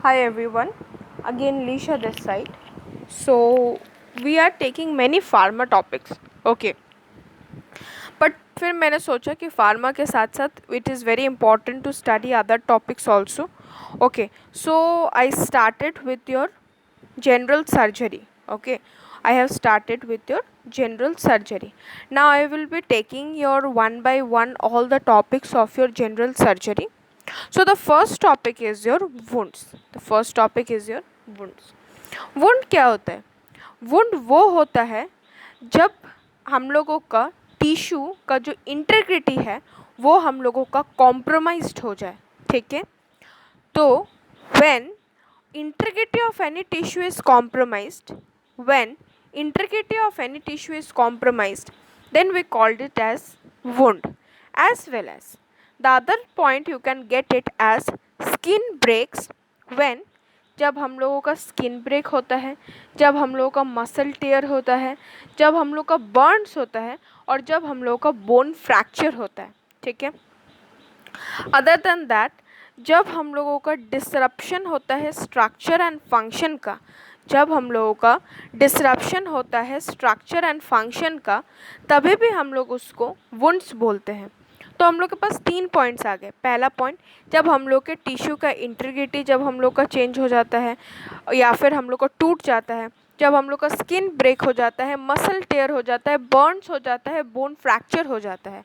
Hi everyone, again Lisha this side. So we are taking many pharma topics. Okay, but फिर मैंने सोचा कि pharma के साथ साथ it is very important to study other topics also. Okay, so I started with your general surgery. Okay, I have started with your general surgery. Now I will be taking your one by one all the topics of your general surgery. So the first topic is your wounds. The first topic is your wounds. Wound क्या होता है? Wound वो होता है जब हम लोगों का टिश्यू का जो इंटीग्रिटी है वो हम लोगों का कॉम्प्रोमाइज्ड हो जाए. ठीक है, तो when integrity of any tissue is compromised, when integrity of any tissue is compromised, then we called it as wound. As well as the other point you can get it as skin breaks, when जब हम लोगों का skin break होता है, जब हम लोगों का मसल टेयर होता है, जब हम लोग का बर्न्स होता है और जब हम लोगों का बोन फ्रैक्चर होता है. ठीक है, अदर देन दैट जब हम लोगों का डिसरप्शन होता है स्ट्रक्चर एंड फंक्शन का, जब हम लोगों का डिसरप्शन होता है स्ट्रक्चर एंड फंक्शन का, तभी भी हम लोग उसको वुंड्स बोलते हैं. तो हम लोग के पास 3 पॉइंट्स आ गए. पहला पॉइंट, जब हम लोग के टिश्यू का इंटीग्रिटी जब हम लोग का चेंज हो जाता है या फिर हम लोग का टूट जाता है, जब हम लोग का स्किन ब्रेक हो जाता है, मसल टेयर हो जाता है, बर्न्स हो जाता है, बोन फ्रैक्चर हो जाता है.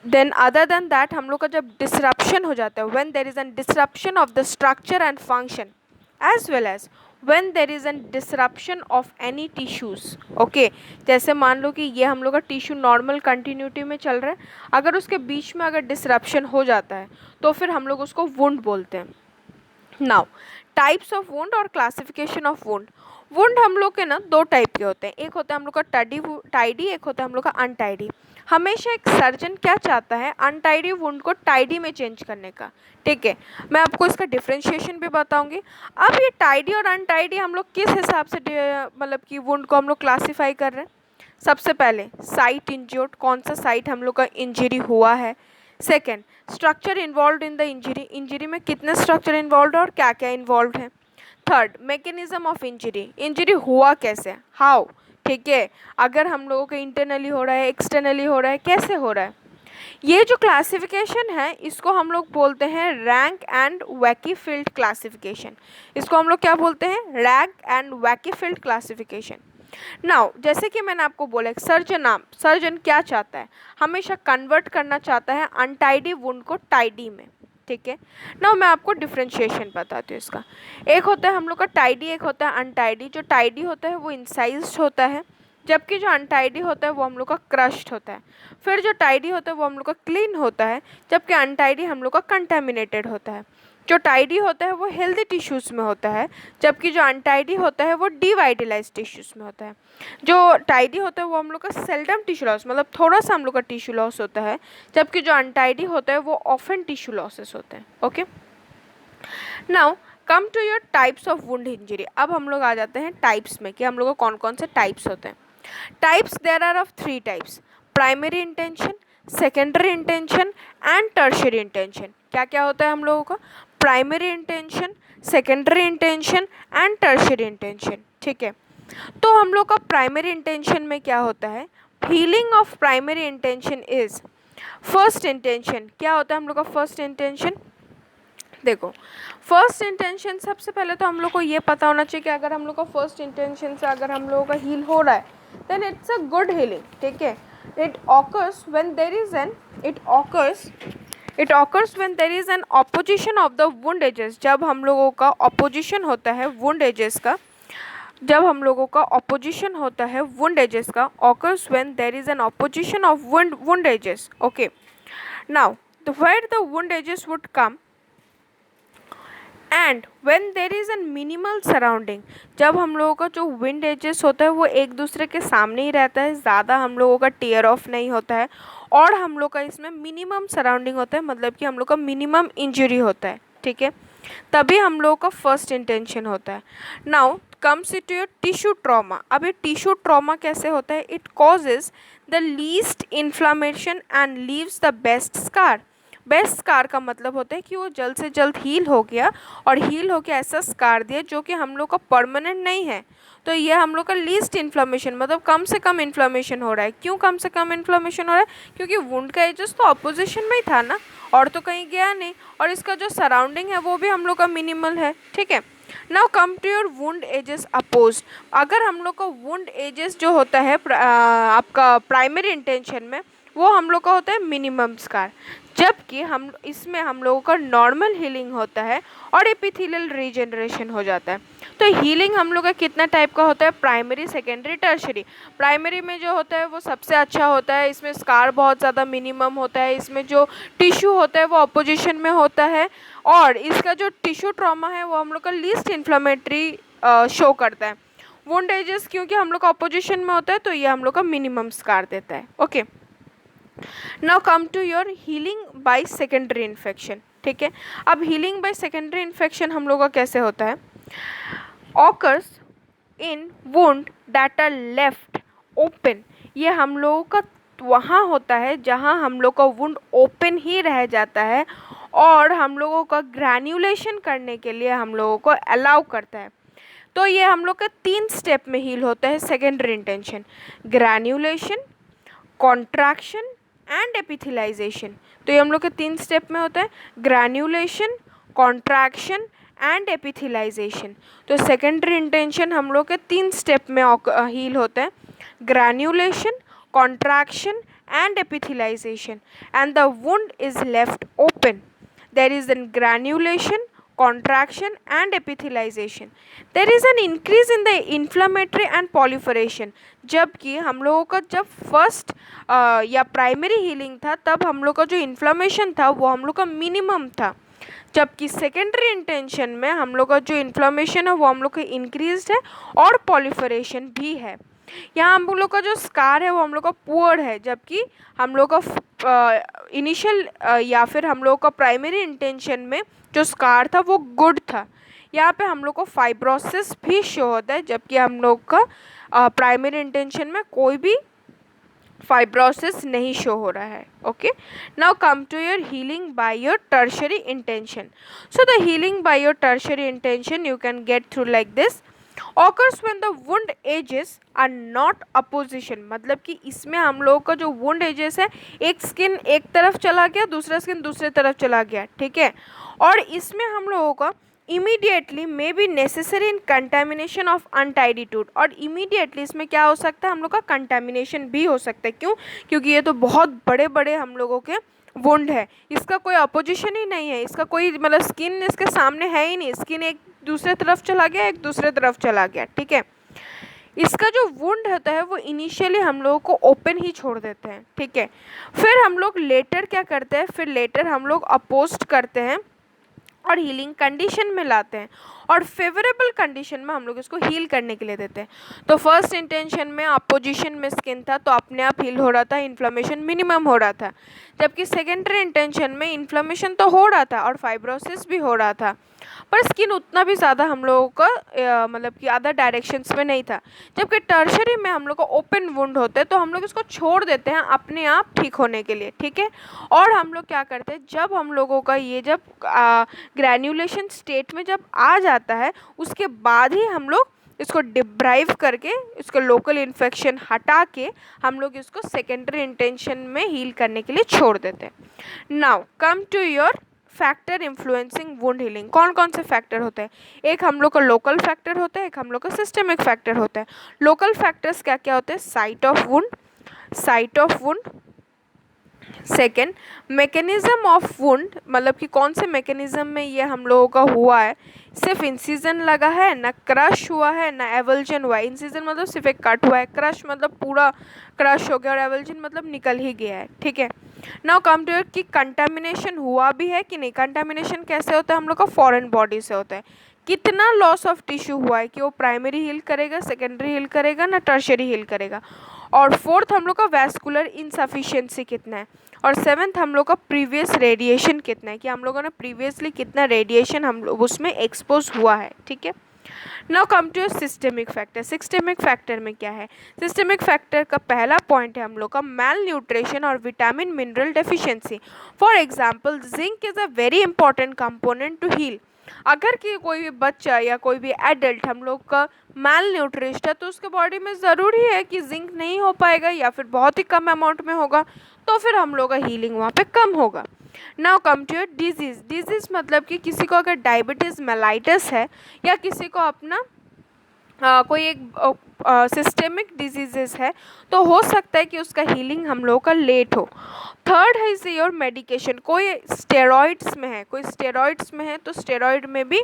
देन अदर देन दैट हम लोग का जब डिसरप्शन हो जाता है, when there is an disruption of the structure and function, as well as when there is an disruption of any tissues. Okay, जैसे मान लो कि ये हम लोग का टिश्यू नॉर्मल कंटिन्यूटी में चल रहा है, अगर उसके बीच में अगर डिसरप्शन हो जाता है तो फिर हम लोग उसको वुंड बोलते हैं. नाउ टाइप्स ऑफ वुंड और क्लासिफिकेशन ऑफ वुंड. वुंड हम लोग के ना 2 टाइप के होते हैं. एक होता है हम लोग का टाइडी, एक होता है हम लोग का अनटाइडी. हमेशा एक सर्जन क्या चाहता है, अनटाइडी वुंड को टाइडी में चेंज करने का. ठीक है, मैं आपको इसका डिफ्रेंशिएशन भी बताऊंगी. अब ये टाइडी और अनटाइडी हम लोग किस हिसाब से मतलब कि वुंड को हम लोग क्लासीफाई कर रहे हैं. सबसे पहले साइट इंज्योर्ड, कौन सा साइट हम लोग का इंजरी हुआ है. Second, structure involve in the injury, injury में कितने स्ट्रक्चर इन्वॉल्व और क्या क्या इन्वॉल्व है. Third, mechanism of injury, injury हुआ कैसे, हाउ. ठीक है, अगर हम लोगों को इंटरनली हो रहा है, एक्सटर्नली हो रहा है, कैसे हो रहा है. ये जो क्लासिफिकेशन है इसको हम लोग बोलते हैं रैंक एंड वैकीफील्ड क्लासिफिकेशन. इसको हम लोग क्या बोलते हैं, रैंक एंड वैकीफील्ड क्लासिफिकेशन. नाउ जैसे कि मैंने आपको बोला, एक सर्जन क्या चाहता है, हमेशा कन्वर्ट करना चाहता है अनटाइडी वुंड को टाइडी में. ठीक है, नाउ मैं आपको डिफ्रेंशिएशन बताती हूँ इसका. एक होता है हम लोग का टाइडी, एक होता है अनटाइडी. जो टाइडी होता है वो इंसाइज्ड होता है, जबकि जो अनटाइडी होता है वो हम लोग का क्रश्ड होता है. फिर जो टाइडी होता है वो हम लोग का क्लीन होता है, जबकि अनटाइडी हम लोग का कंटामिनेटेड होता है. जो टाइडी होता है वो हेल्दी टिश्यूज़ में होता है, जबकि जो अनटाइडी होता है वो डिवाइटलाइज टिश्यूज़ में होता है. जो टाइडी होता है वो हम लोग का सेल्डम टिश्यू लॉस, मतलब थोड़ा सा हम लोग का टिश्यू लॉस होता है, जबकि जो अनटाइडी होता है वो ऑफन टिश्यू लॉसेस होते हैं. Okay, now come to your types of wound injury. अब हम लोग आ जाते हैं टाइप्स में कि हम लोग को कौन कौन से टाइप्स होते हैं. Types there are of 3 types, primary intention, secondary intention and tertiary intention. क्या क्या होता है हम लोगों का, primary intention, secondary intention and tertiary intention. ठीक है, तो हम लोग का प्राइमरी इंटेंशन में क्या होता है, healing of primary intention is first intention. क्या होता है हम लोग का फर्स्ट इंटेंशन, देखो फर्स्ट इंटेंशन सबसे पहले तो हम लोग को ये पता होना चाहिए कि अगर हम लोग का फर्स्ट इंटेंशन से अगर हम लोगों का हील हो रहा है then it's a good healing. ठीक है, it occurs when there is an when there is an opposition of the wound edges. जब हम लोगों का ऑपोजिशन होता है वुंड एजेस का, जब हम लोगों का ऑपोजिशन होता है वुंड एजेस का, occurs when there is an opposition of wound edges. Okay, now where the wound edges would come and when there is an minimal surrounding. जब हम लोगों का जो विंड एजेस होता है वो एक दूसरे के सामने ही रहता है, ज़्यादा हम लोगों का टेयर ऑफ नहीं होता है, और हम लोग का इसमें मिनिमम सराउंडिंग होता है, मतलब कि हम लोग का मिनिमम इंजरी होता है. ठीक है, तभी हम लोगों का फर्स्ट इंटेंशन होता है. Now comes it to your tissue trauma. अब ये टिश्यू ट्रॉमा कैसे होता है, it causes the least inflammation and leaves the best scar. Best scar का मतलब होता है कि वो जल्द से जल्द हील हो गया और हील होके ऐसा स्कार दिया जो कि हम लोग का परमानेंट नहीं है। तो ये हम लोग का लीस्ट इन्फ्लेमेशन, मतलब कम से कम इन्फ्लेमेशन हो रहा है। क्यों कम से कम इन्फ्लेमेशन हो रहा है? क्योंकि वुंड का एजेस तो अपोजिशन में ही था ना, और तो कहीं गया नहीं, और इसका जो सराउंडिंग है वो भी हम लोग का मिनिमल है। ठीक है, now come to your wound edges appose. अगर हम लोग का वुंड एजेस जो होता है आपका प्राइमरी इंटेंशन में, वो हम लोग का होता है मिनिमम स्कार, जबकि हम इसमें हम लोगों का नॉर्मल हीलिंग होता है और एपिथेलियल रीजनरेशन हो जाता है। तो हीलिंग हम लोग का कितना टाइप का होता है? Primary, secondary, tertiary. प्राइमरी में जो होता है वो सबसे अच्छा होता है, इसमें स्कार बहुत ज़्यादा मिनिमम होता है, इसमें जो टिश्यू होता है वो अपोजिशन में होता है, और इसका जो टिश्यू ट्रॉमा है वो हम लोग का लीस्ट इन्फ्लेमेटरी शो करता है। वुंड एजेस क्योंकि हम लोग का अपोजिशन में होता है तो ये हम लोग का मिनिमम स्कार देता है। Okay, now come to your healing by secondary infection. ठीक है, अब हीलिंग बाय सेकेंडरी इन्फेक्शन हम लोग का कैसे होता है? Occurs in wound that are left open. ये हम लोगों का वहाँ होता है जहाँ हम लोग का वुंड ओपन ही रह जाता है और हम लोगों का ग्रैन्युलेशन करने के लिए हम लोगों को अलाउ करता है। तो ये हम लोग का 3 स्टेप में हील होता है सेकेंडरी इंटेंशन: ग्रैन्युलेशन, कॉन्ट्रैक्शन एंड एपिथेलाइजेशन। तो ये हम लोग के 3 स्टेप में होता है: ग्रैन्युलेशन, कॉन्ट्रैक्शन एंड एपिथेलाइजेशन। तो सेकेंडरी इंटेंशन हम लोग के 3 स्टेप में हील होता है: granulation, contraction and epithelialization, and the wound is left open. There is an granulation, contraction and epithelialization. There is an increase in the inflammatory and proliferation. जबकि हम लोगों का जब फर्स्ट या प्राइमरी हीलिंग था तब हम लोग का जो इन्फ्लामेशन था वो हम लोग का मिनिमम था, जबकि सेकेंडरी इंटेंशन में हम लोग का जो इन्फ्लामेशन है वो हम लोग का इंक्रीज है और पॉलिफरेशन भी है। यहाँ हम लोग का जो स्कार है वो हम लोग का पुअर है, जबकि हम लोग का इनिशियल या फिर हम लोग का प्राइमरी इंटेंशन में जो स्कार था वो गुड था। यहाँ पे हम लोग को फाइब्रोसिस भी शो होता है, जबकि हम लोग का प्राइमरी इंटेंशन में कोई भी फाइब्रोसिस नहीं शो हो रहा है। Okay, now come to your healing by your tertiary intention. So the healing by your tertiary intention you can get through like this. Occurs when the wound edges are not opposition. मतलब कि इसमें हम लोगों का जो wound edges है, एक skin एक तरफ चला गया, दूसरा स्किन दूसरे तरफ चला गया, ठीक है, और इसमें हम लोगों का immediately may be necessary in contamination of अनटाइडीट्यूड. और इमीडिएटली इसमें क्या हो सकता है? हम लोग का कंटेमिनेशन भी हो सकता है. क्यों? क्योंकि ये तो बहुत बड़े बड़े हम लोगों के वुंड है, इसका कोई अपोजिशन ही नहीं है, इसका कोई मतलब स्किन इसके सामने है ही नहीं, स्किन एक दूसरे तरफ चला गया, एक दूसरे तरफ चला गया, ठीक है. इसका जो वुंड होता है वो इनिशियली हम लोगों को ओपन ही छोड़ देते हैं, ठीक है. फिर हम लोग लेटर क्या करते हैं? फिर लेटर हम लोग अपोस्ट करते हैं और हीलिंग कंडीशन में लाते हैं और फेवरेबल कंडीशन में हम लोग इसको हील करने के लिए देते हैं. तो फर्स्ट इंटेंशन में अपोजिशन में स्किन था तो अपने आप हील हो रहा था, इन्फ्लेमेशन मिनिमम हो रहा था, जबकि सेकेंडरी इंटेंशन में इन्फ्लेमेशन तो हो रहा था और फाइब्रोसिस भी हो रहा था, पर स्किन उतना भी ज़्यादा हम लोगों का मतलब कि अदर डायरेक्शंस में नहीं था. जबकि टर्शरी में हम लोग का ओपन वुंड होता है तो हम लोग इसको छोड़ देते हैं अपने आप ठीक होने के लिए, ठीक है. और हम लोग क्या करते हैं, जब हम लोगों का ये जब ग्रैन्युलेशन स्टेट में जब आ जाता है उसके बाद ही हम लोग इसको डिब्राइव करके इसको लोकल इन्फेक्शन हटा के हम लोग इसको सेकेंडरी इंटेंशन में हील करने के लिए छोड़ देते हैं. Now come to your factor influencing wound healing. कौन कौन से फैक्टर होते हैं? एक हम लोग का लोकल फैक्टर होता है, एक हम लोग का सिस्टमिक फैक्टर होता है. लोकल फैक्टर्स क्या क्या होते हैं? Site of wound. Second, mechanism of wound, मतलब कि कौन से मैकेनिज्म में ये हम लोगों का हुआ है. सिर्फ इंसिजन लगा है, ना क्रश हुआ है, ना एवल्जन हुआ है. इंसिजन मतलब सिर्फ एक कट हुआ है, क्रश मतलब पूरा क्रश हो गया, और एवल्जन मतलब निकल ही गया है, ठीक है. नाउ कम टू कि कंटामिनेशन हुआ भी है कि नहीं. कंटामिनेशन कैसे होता है? हम लोग का फॉरेन बॉडी से होता है. कितना लॉस ऑफ टिश्यू हुआ है कि वो प्राइमरी हील करेगा, सेकेंडरी हील करेगा, ना टर्शरी हील करेगा. और फोर्थ हम लोग का वैस्कुलर इनसफिशिएंसी कितना है. और सेवन्थ हम लोग का प्रीवियस रेडिएशन कितना है, कि हम लोगों ने प्रीवियसली कितना रेडिएशन हम लोग उसमें एक्सपोज हुआ है, ठीक है. Now come to systemic factor. Systemic factor में क्या है? सिस्टेमिक फैक्टर का पहला पॉइंट है हम लोग का मेल न्यूट्रिशन और vitamin mineral deficiency. For example zinc is a very important component to heal. अगर कि कोई भी बच्चा या कोई भी एडल्ट हम लोग का मेल न्यूट्रिश्ड है तो उसके बॉडी में ज़रूरी है कि जिंक नहीं हो पाएगा या फिर बहुत ही कम अमाउंट में होगा, तो फिर हम लोग का हीलिंग वहाँ पे कम होगा। Now come to disease. Disease मतलब कि किसी को अगर डायबिटीज़ मेलाइटिस है या किसी को अपना कोई एक सिस्टेमिक डिजीजेस है तो हो सकता है कि उसका हीलिंग हम लोगों का लेट हो। थर्ड है इसे योर मेडिकेशन। कोई स्टेरॉइड्स में है, कोई स्टेरॉइड्स में है तो स्टेरॉइड में भी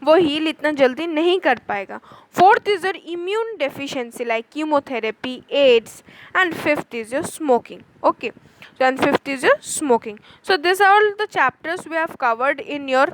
वो हील इतना जल्दी नहीं कर पाएगा। Fourth is your immune deficiency like chemotherapy, AIDS, and fifth is your smoking. Okay, so and fifth is your smoking. So these are all the chapters we have covered in your